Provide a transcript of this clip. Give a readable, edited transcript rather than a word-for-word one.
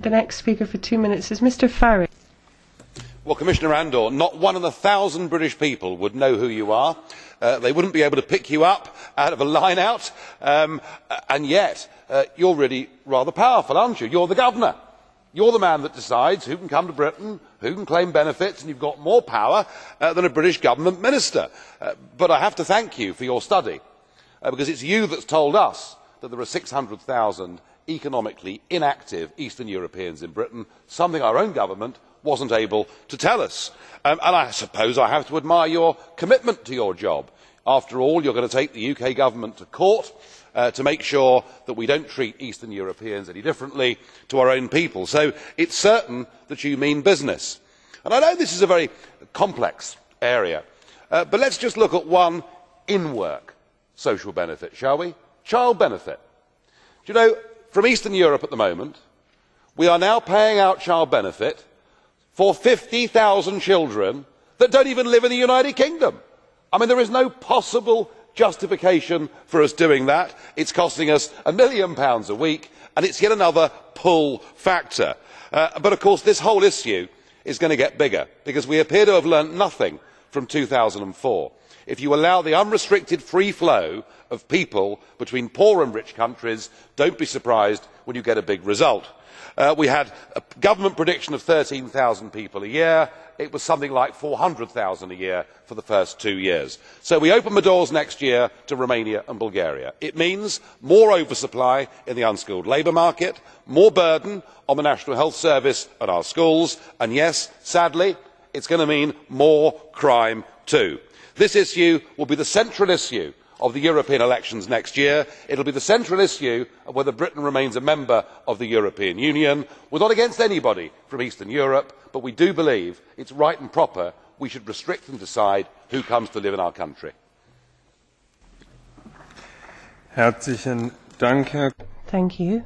The next speaker for 2 minutes is Mr. Farage. Well, Commissioner Andor, not one in 1,000 British people would know who you are. They wouldn't be able to pick you up out of a line-out, and yet you're really rather powerful, aren't you? You're the governor. You're the man that decides who can come to Britain, who can claim benefits, and you've got more power than a British government minister. But I have to thank you for your study, because it's you that's told us that there are 600,000 economically inactive Eastern Europeans in Britain, something our own government wasn't able to tell us. And I suppose I have to admire your commitment to your job. After all, you're going to take the UK government to court to make sure that we don't treat Eastern Europeans any differently to our own people. So it's certain that you mean business. And I know this is a very complex area, but let's just look at one in-work social benefit, shall we? Child benefit. Do you know, from Eastern Europe at the moment, we are now paying out child benefit for 50,000 children that don't even live in the United Kingdom. I mean, there is no possible justification for us doing that. It's costing us £1 million a week, and it's yet another pull factor. But of course, this whole issue is going to get bigger, because we appear to have learnt nothing from 2004. If you allow the unrestricted free flow of people between poor and rich countries, don't be surprised when you get a big result. We had a government prediction of 13,000 people a year. It was something like 400,000 a year for the first 2 years. So we open the doors next year to Romania and Bulgaria. It means more oversupply in the unskilled labour market, more burden on the National Health Service and our schools, and yes, sadly, it's going to mean more crime too. This issue will be the central issue of the European elections next year. It will be the central issue of whether Britain remains a member of the European Union. We are not against anybody from Eastern Europe, but we do believe it is right and proper we should restrict and decide who comes to live in our country. Thank you.